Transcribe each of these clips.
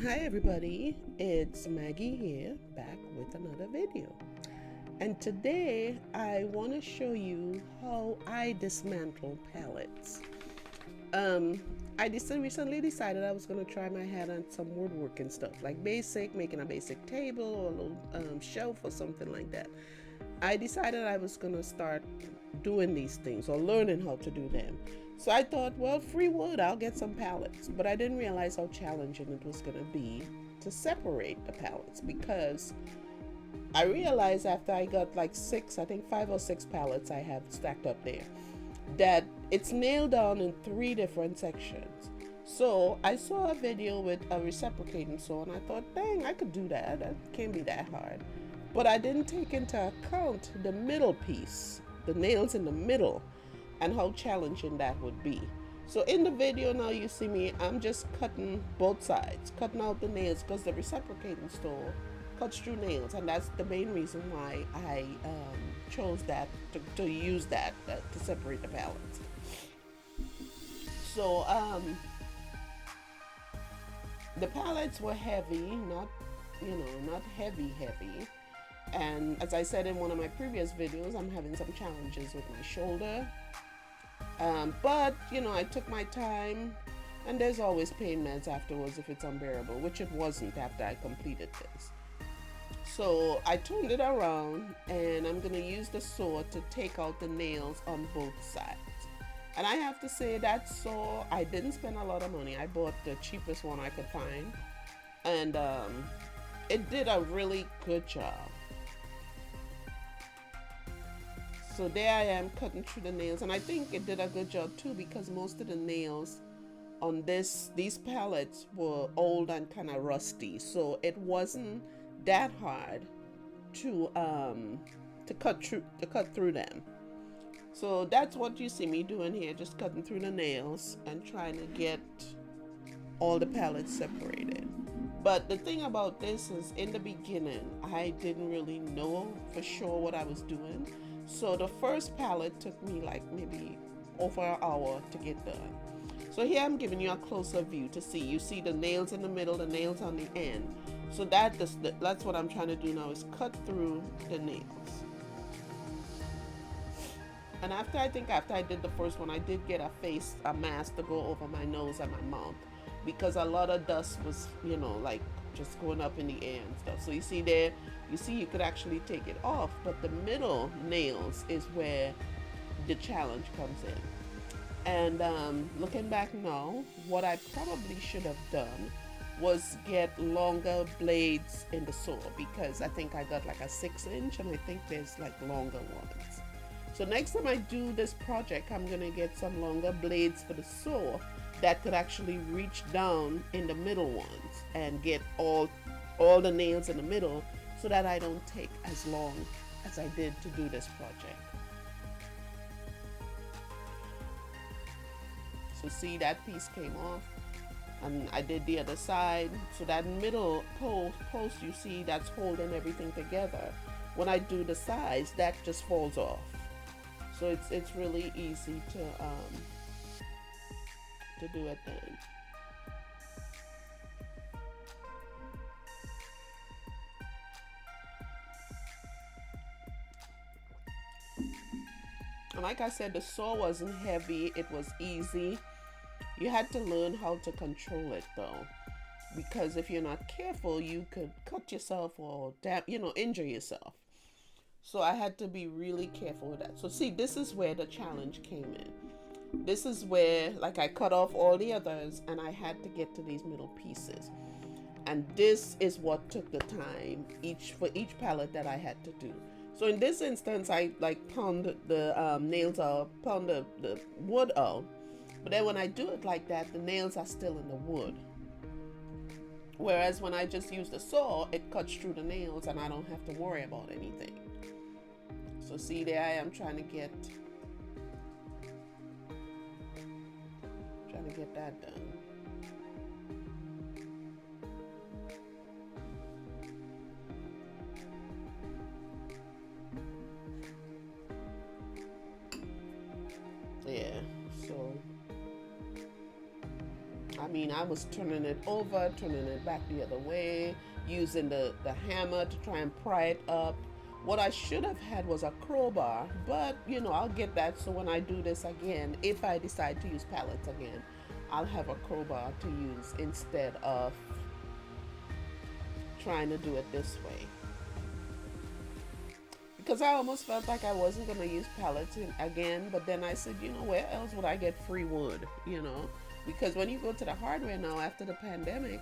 Hi everybody, it's Maggie here, back with another video. And today I want to show you how I dismantle pallets. I recently decided I was going to try my hand on some woodworking stuff, like making a basic table or a little shelf or something like that. I decided I was going to start doing these things or learning how to do them. So I thought, well, free wood, I'll get some pallets. But I didn't realize how challenging it was going to be to separate the pallets, because I realized after I got like I think 5 or 6 pallets I have stacked up there, that it's nailed down in 3 different sections. So I saw a video with a reciprocating saw and I thought, dang, I could do that. That can't be that hard. But I didn't take into account the middle piece, the nails in the middle, and how challenging that would be. So in the video now you see me, I'm just cutting both sides, cutting out the nails, because the reciprocating saw cuts through nails, and that's the main reason why I chose that to use that to separate the pallets. So the pallets were heavy, not heavy, and as I said in one of my previous videos, I'm having some challenges with my shoulder. But I took my time, and there's always pain meds afterwards if it's unbearable, which it wasn't after I completed this. So I turned it around, and I'm gonna use the saw to take out the nails on both sides. And I have to say, that saw, I didn't spend a lot of money. I bought the cheapest one I could find, and it did a really good job. So there I am cutting through the nails, and I think it did a good job too, because most of the nails on these pallets were old and kind of rusty, so it wasn't that hard to cut through them. So that's what you see me doing here, just cutting through the nails and trying to get all the pallets separated. But the thing about this is, in the beginning, I didn't really know for sure what I was doing. So the first pallet took me like maybe over an hour to get done. So here I'm giving you a closer view to see. You see the nails in the middle, the nails on the end. So that's what I'm trying to do now, is cut through the nails. And after I did the first one, I did get a mask to go over my nose and my mouth, because a lot of dust was, like just going up in the air and stuff. So you see there, you could actually take it off, but the middle nails is where the challenge comes in. And looking back now, what I probably should have done was get longer blades in the saw, because I think I got like a 6-inch, and I think there's like longer ones. So next time I do this project, I'm gonna get some longer blades for the saw that could actually reach down in the middle ones and get all the nails in the middle, so that I don't take as long as I did to do this project. So see, that piece came off, and I did the other side. So that middle post you see, that's holding everything together. When I do the sides, that just falls off. So it's really easy to do it then. And like I said, the saw wasn't heavy, it was easy. You had to learn how to control it though, because if you're not careful, you could cut yourself or injure yourself. So I had to be really careful with that. So see, this is where the challenge came in. This is where, like, I cut off all the others and I had to get to these middle pieces. And this is what took the time for each pallet that I had to do. So in this instance, I like pound the nails out, pound the wood out. But then when I do it like that, the nails are still in the wood. Whereas when I just use the saw, it cuts through the nails and I don't have to worry about anything. So see, there I am trying to get that done. Yeah, so I mean, I was turning it over, turning it back the other way, using the hammer to try and pry it up. What I should have had was a crowbar, but you know, I'll get that. So when I do this again, if I decide to use pallets again, I'll have a crowbar to use instead of trying to do it this way. Because I almost felt like I wasn't going to use pallets again, but then I said, you know, where else would I get free wood, you know? Because when you go to the hardware now after the pandemic,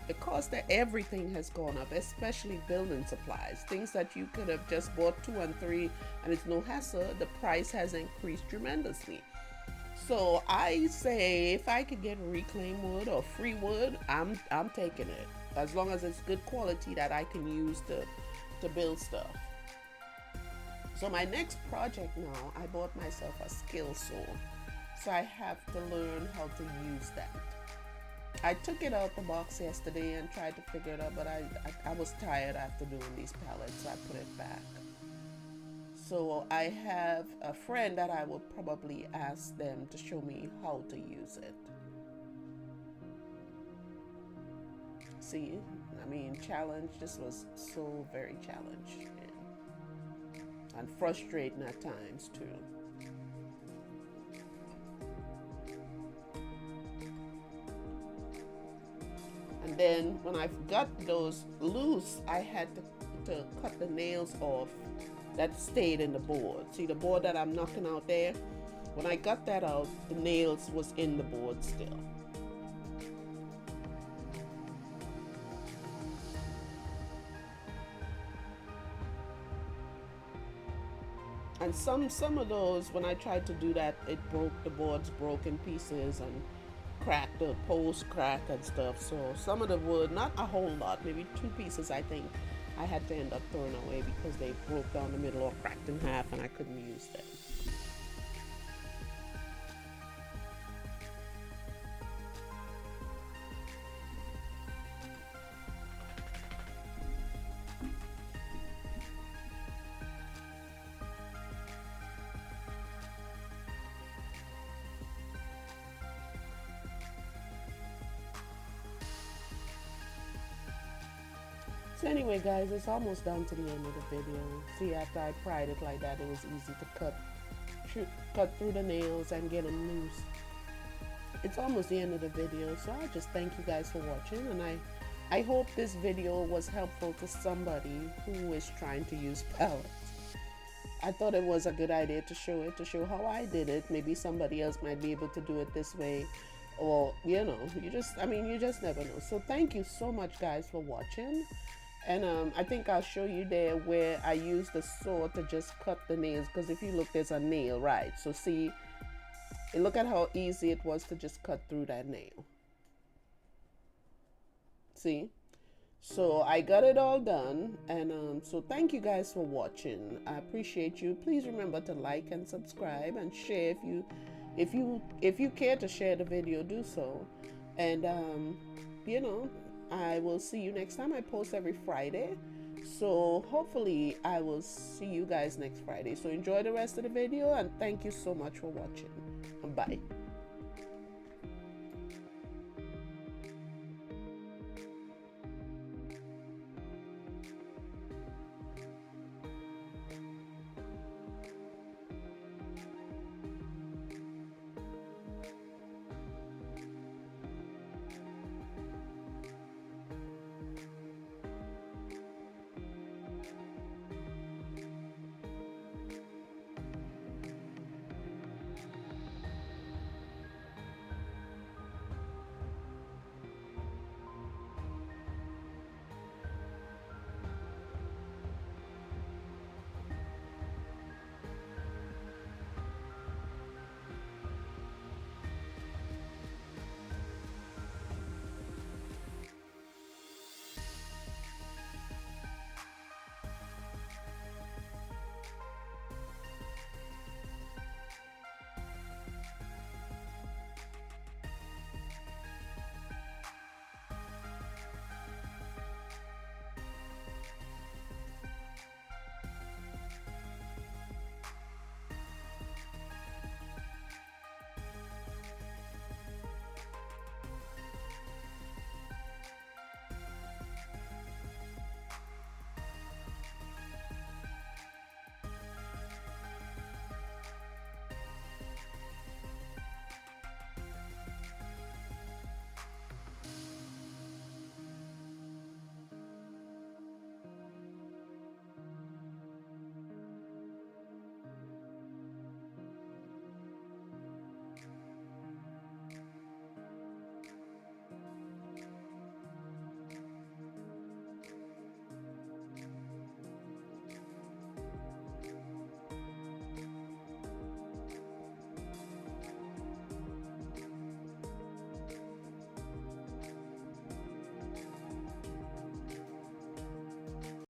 the cost of everything has gone up, especially building supplies. Things that you could have just bought 2 and 3 and it's no hassle, the price has increased tremendously. So I say if I could get reclaimed wood or free wood, I'm taking it. As long as it's good quality that I can use to build stuff. So my next project now, I bought myself a skill saw. So I have to learn how to use that. I took it out the box yesterday and tried to figure it out, but I was tired after doing these pallets, so I put it back. So I have a friend that I will probably ask them to show me how to use it. See, I mean, this was so very challenging and frustrating at times too. And then when I got those loose, I had to cut the nails off that stayed in the board. See the board that I'm knocking out there? When I got that out, the nails was in the board still. And some of those, when I tried to do that, it broke, the boards broke in pieces and cracked, the post cracked and stuff. So some of the wood, not a whole lot, maybe 2 pieces I think, I had to end up throwing away because they broke down the middle or cracked in half and I couldn't use them. So anyway guys, it's almost down to the end of the video. See, after I pried it like that, it was easy to cut through the nails and get them loose. It's almost the end of the video, so I just thank you guys for watching, and I hope this video was helpful to somebody who is trying to use pallets. I thought it was a good idea to show how I did it. Maybe somebody else might be able to do it this way, or you know, you just never know. So thank you so much guys for watching. And I think I'll show you there where I use the saw to just cut the nails, because if you look, there's a nail, right? So see, look at how easy it was to just cut through that nail. See? So I got it all done, and so thank you guys for watching. I appreciate you. Please remember to like and subscribe and share if you care to share the video, do so. And you know, I will see you next time. I post every Friday, so hopefully I will see you guys next Friday. So enjoy the rest of the video, and thank you so much for watching. Bye.